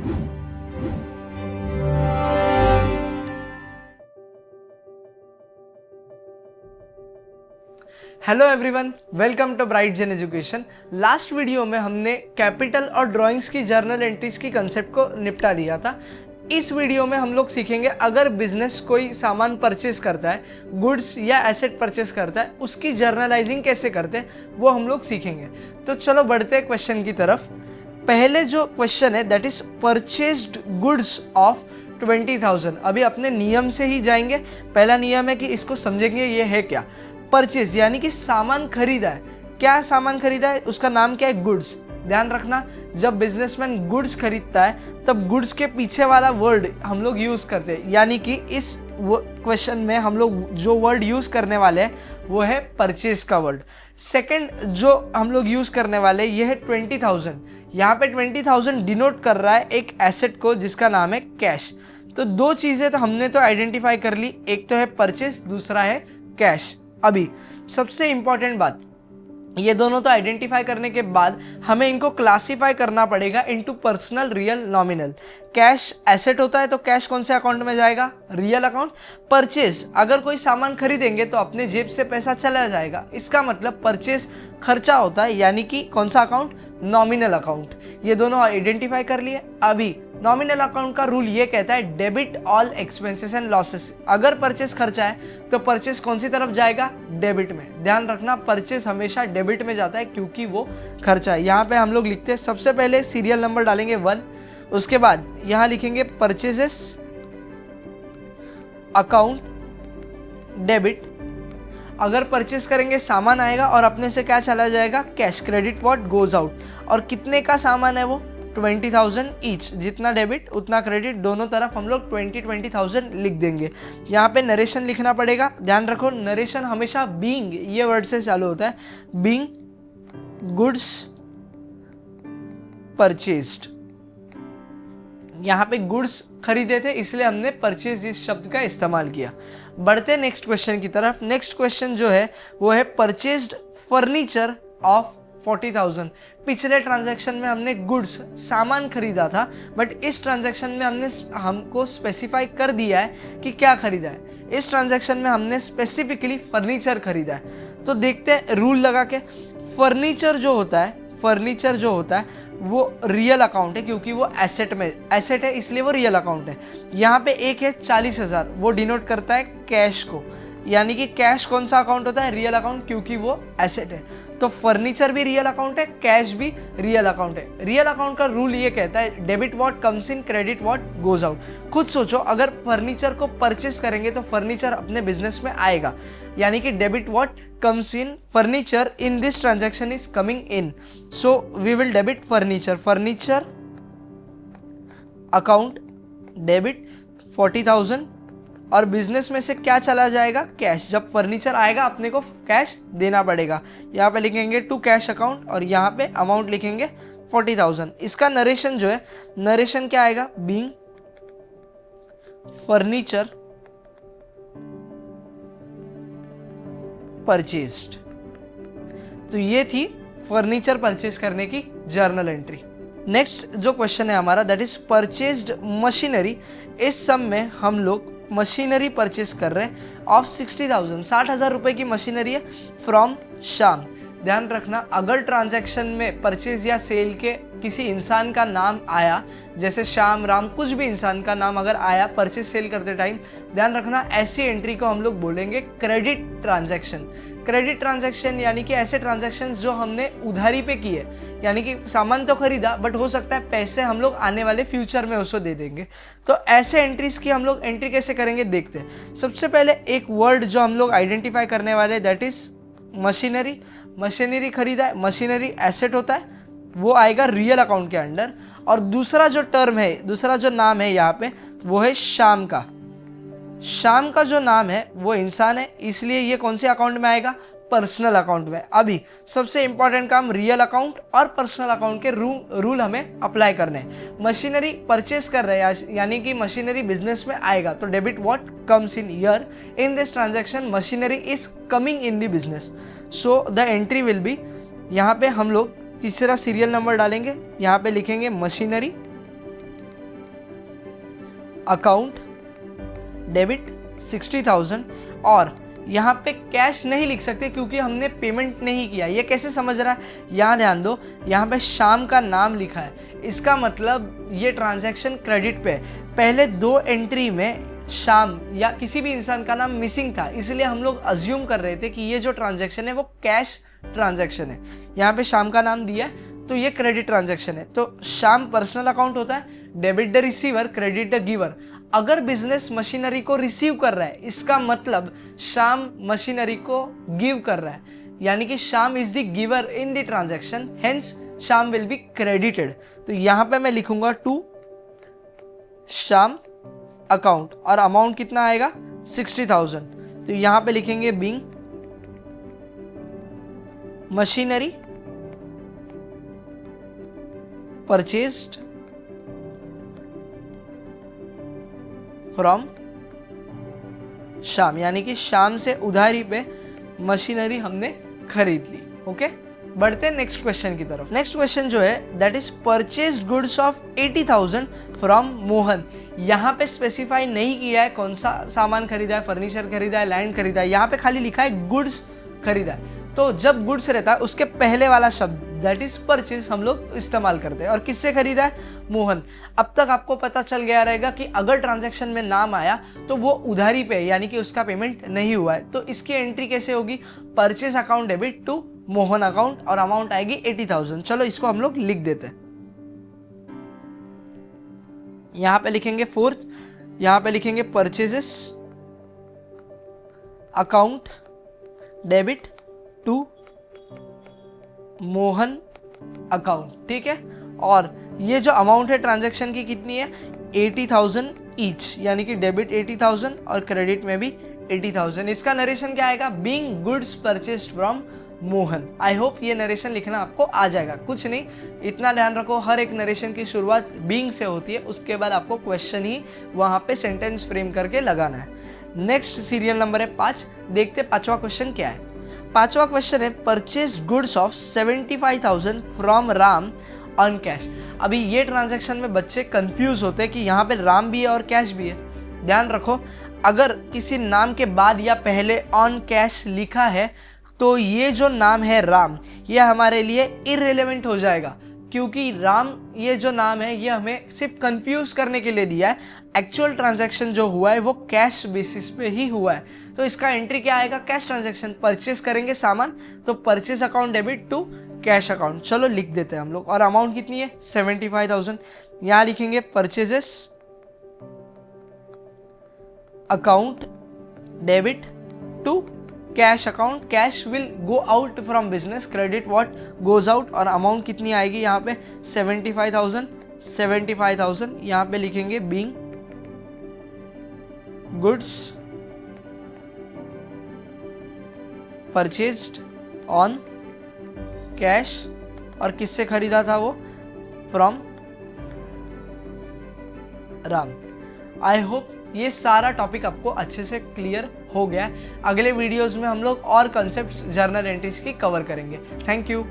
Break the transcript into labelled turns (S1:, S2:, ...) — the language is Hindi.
S1: Hello everyone, welcome to Bright Gen Education. Last video में हमने कैपिटल और ड्राइंग्स की जर्नल एंट्रीज की कंसेप्ट को निपटा लिया था। इस वीडियो में हम लोग सीखेंगे अगर बिजनेस कोई सामान परचेस करता है, गुड्स या एसेट परचेस करता है, उसकी जर्नलाइजिंग कैसे करते हैं वो हम लोग सीखेंगे। तो चलो बढ़ते हैं क्वेश्चन की तरफ। पहले जो क्वेश्चन है that is purchased goods of 20,000। अभी अपने नियम से ही जाएंगे। पहला नियम है कि इसको समझेंगे ये है क्या। परचेज यानी कि सामान खरीदा है। क्या सामान खरीदा है, उसका नाम क्या है, गुड्स। ध्यान रखना, जब बिजनेसमैन गुड्स खरीदता है तब गुड्स के पीछे वाला वर्ड हम लोग यूज करते हैं, यानी कि इस क्वेश्चन में हम लोग जो वर्ड यूज करने वाले हैं वो है परचेज का वर्ड। सेकंड जो हम लोग यूज करने वाले ये है 20,000। यहाँ पे 20,000 डिनोट कर रहा है एक एसेट को जिसका नाम है कैश। तो दो चीजें तो हमने तो आइडेंटिफाई कर ली, एक तो है परचेज, दूसरा है कैश। अभी सबसे इंपॉर्टेंट बात, ये दोनों तो आइडेंटिफाई करने के बाद हमें इनको क्लासिफाई करना पड़ेगा into personal, real, nominal. Cash asset होता है तो कैश कौन से अकाउंट में जाएगा, रियल अकाउंट। परचेज, अगर कोई सामान खरीदेंगे तो अपने जेब से पैसा चला जाएगा, इसका मतलब परचेज खर्चा होता है, यानी कि कौन सा अकाउंट, नॉमिनल अकाउंट। ये दोनों आइडेंटिफाई कर लिए। अभी नॉमिनल अकाउंट का रूल ये कहता है debit all expenses and losses. अगर परचेस खर्चा है तो परचेस कौन सी तरफ जाएगा, डेबिट में। ध्यान रखना, परचेस हमेशा डेबिट में जाता है क्योंकि वो खर्चा है। यहाँ पे हम लोग लिखते हैं, सबसे पहले सीरियल नंबर डालेंगे 1, उसके बाद यहाँ लिखेंगे परचेजेस अकाउंट डेबिट। अगर परचेस करेंगे सामान आएगा और अपने से क्या चला जाएगा, cash. Credit what goes out. और कितने का सामान है वो, 20,000 ईच। जितना डेबिट उतना क्रेडिट, दोनों तरफ हम लोग 20,000 लिख देंगे। यहाँ पे नरेशन लिखना पड़ेगा। ध्यान रखो, नरेशन हमेशा बीइंग ये वर्ड से चालू होता है। Being goods purchased. यहाँ पे गुड्स खरीदे थे इसलिए हमने परचेज इस शब्द का इस्तेमाल किया। बढ़ते नेक्स्ट क्वेश्चन की तरफ। नेक्स्ट क्वेश्चन जो है वो है परचेज्ड फर्नीचर ऑफ 40,000। पिछले ट्रांजैक्शन में हमने गुड्स सामान खरीदा था, बट इस ट्रांजैक्शन में हमको स्पेसिफाई कर दिया है कि क्या खरीदा है। इस ट्रांजैक्शन में हमने स्पेसिफिकली फर्नीचर खरीदा है। तो देखते हैं रूल लगा के। फर्नीचर जो होता है वो रियल अकाउंट है क्योंकि वो एसेट है इसलिए वो रियल अकाउंट है। यहाँ पे एक है 40,000, वो डिनोट करता है कैश को, यानी कि कैश कौन सा अकाउंट होता है, रियल अकाउंट, क्योंकि वो एसेट है। तो फर्नीचर भी रियल अकाउंट है, कैश भी रियल अकाउंट है। रियल अकाउंट का रूल ये कहता है debit what comes in, credit what goes out. खुद सोचो, अगर फर्नीचर को परचेस करेंगे तो फर्नीचर अपने बिजनेस में आएगा, यानी कि debit what comes in, furniture in this transaction is coming in, so we will debit furniture account debit 40,000। और बिजनेस में से क्या चला जाएगा, कैश। जब फर्नीचर आएगा अपने को कैश देना पड़ेगा। यहाँ पे लिखेंगे टू कैश अकाउंट और यहाँ पे अमाउंट लिखेंगे 40,000। इसका नरेशन जो है, नरेशन क्या आएगा, बीइंग फर्नीचर परचेज्ड। तो ये थी फर्नीचर परचेज करने की जर्नल एंट्री। नेक्स्ट जो क्वेश्चन है हमारा दैट इज परचेज्ड मशीनरी। इस सम में हम लोग मशीनरी परचेस कर रहे हैं ऑफ 60,000। 60,000 रुपए की मशीनरी है फ्रॉम श्याम। ध्यान रखना, अगर ट्रांजैक्शन में परचेज या सेल के किसी इंसान का नाम आया, जैसे श्याम, राम, कुछ भी इंसान का नाम अगर आया परचेज सेल करते टाइम, ध्यान रखना ऐसी एंट्री को हम लोग बोलेंगे क्रेडिट ट्रांजैक्शन। क्रेडिट ट्रांजैक्शन यानी कि ऐसे ट्रांजैक्शंस जो हमने उधारी पे किए, यानी कि सामान तो खरीदा बट हो सकता है पैसे हम लोग आने वाले फ्यूचर में उसको दे देंगे। तो ऐसे एंट्रीज की हम लोग एंट्री कैसे करेंगे देखते हैं। सबसे पहले एक वर्ड जो हम लोग आइडेंटिफाई करने वाले दैट इज मशीनरी। मशीनरी खरीदा है, मशीनरी एसेट होता है, वो आएगा रियल अकाउंट के अंडर। और दूसरा जो टर्म है, दूसरा जो नाम है यहाँ पे वो है श्याम का। श्याम का जो नाम है वो इंसान है, इसलिए ये कौन से अकाउंट में आएगा, पर्सनल अकाउंट में। अभी सबसे इंपॉर्टेंट काम रियल अकाउंट और पर्सनल अकाउंट के रूल हमें अप्लाई करने हैं। मशीनरी परचेस कर रहे हैं यानी कि मशीनरी बिजनेस में आएगा, तो debit what comes in year in this transaction, machinery is coming in the business, so the entry will be, यहाँ पे हम लोग तीसरा सीरियल नंबर डालेंगे, यहाँ पे लिखेंगे मशीनरी अकाउंट डेबिट 60,000, और यहाँ पे कैश नहीं लिख सकते क्योंकि हमने पेमेंट नहीं किया। ये कैसे समझ रहा है, यहाँ ध्यान दो, यहाँ पे श्याम का नाम लिखा है, इसका मतलब ये ट्रांजैक्शन क्रेडिट पे है। पहले 2 एंट्री में श्याम या किसी भी इंसान का नाम मिसिंग था, इसलिए हम लोग अज्यूम कर रहे थे कि ये जो ट्रांजैक्शन है वो कैश ट्रांजैक्शन है। यहाँ पे श्याम का नाम दिया है तो ये क्रेडिट ट्रांजैक्शन है। तो श्याम पर्सनल अकाउंट होता है, debit the receiver, credit the giver. अगर बिजनेस मशीनरी को रिसीव कर रहा है, इसका मतलब श्याम मशीनरी को गिव कर रहा है, यानी कि Shyam is the giver in the transaction, hence Shyam will be credited. तो यहां पे मैं लिखूंगा टू श्याम अकाउंट, और अमाउंट कितना आएगा 60,000। तो यहां पे लिखेंगे being machinery purchased from Shyam, यानी कि श्याम से उधारी पे मशीनरी हमने खरीद ली। ओके, बढ़ते हैं नेक्स्ट क्वेश्चन की तरफ। नेक्स्ट क्वेश्चन जो है that is purchased goods of 80,000 from Mohan. यहाँ पे स्पेसिफाई नहीं किया है कौन सा सामान खरीदा है, फर्नीचर खरीदा है, लैंड खरीदा है, यहाँ पे खाली लिखा है गुड्स खरीदा है। तो जब गुड्स रहता है उसके पहले वाला शब्द दैट इज परचेज हम लोग इस्तेमाल करते हैं। और किससे खरीदा है, मोहन। अब तक आपको पता चल गया रहेगा कि अगर ट्रांजैक्शन में नाम आया तो वो उधारी पे है, यानी कि उसका पेमेंट नहीं हुआ है। तो इसकी एंट्री कैसे होगी, purchase account debit to Mohan account, और अमाउंट आएगी 80,000। चलो इसको हम लोग लिख देते हैं। यहां पे लिखेंगे फोर्थ, यहां पे लिखेंगे purchases account debit to Mohan account, ठीक है। और ये जो अमाउंट है ट्रांजैक्शन की कितनी है, 80,000 ईच, यानी कि डेबिट 80,000 और क्रेडिट में भी 80,000। इसका नरेशन क्या आएगा, being goods purchased from Mohan. I hope ये नरेशन लिखना आपको आ जाएगा। कुछ नहीं, इतना ध्यान रखो, हर एक नरेशन की शुरुआत बीइंग से होती है, उसके बाद आपको क्वेश्चन ही वहां पे सेंटेंस फ्रेम करके लगाना है। नेक्स्ट सीरियल नंबर है 5। देखते 5वां क्वेश्चन क्या है। 5वां क्वेश्चन है purchase goods of 75,000 from Ram on cash. अभी ये ट्रांजैक्शन में बच्चे कंफ्यूज होते हैं कि यहाँ पे राम भी है और कैश भी है। ध्यान रखो, अगर किसी नाम के बाद या पहले ऑन कैश लिखा है तो ये जो नाम है राम, ये हमारे लिए इररिलेवेंट हो जाएगा, क्योंकि राम ये जो नाम है ये हमें सिर्फ कंफ्यूज करने के लिए दिया है। एक्चुअल ट्रांजैक्शन जो हुआ है वो कैश बेसिस पे ही हुआ है। तो इसका एंट्री क्या आएगा, कैश ट्रांजैक्शन, परचेस करेंगे सामान, तो purchase account debit to cash account. चलो लिख देते हैं हम लोग। और अमाउंट कितनी है 75,000। यहां लिखेंगे purchases account debit to cash account, cash will go out from business, credit what goes out. और अमाउंट कितनी आएगी यहाँ पे 75,000 यहाँ पे लिखेंगे being goods purchased on cash, और किससे खरीदा था वो, फ्रॉम राम। आई होप ये सारा टॉपिक आपको अच्छे से क्लियर हो गया है। अगले वीडियोस में हम लोग और कॉन्सेप्ट्स जर्नल एंट्रीज की कवर करेंगे। Thank you.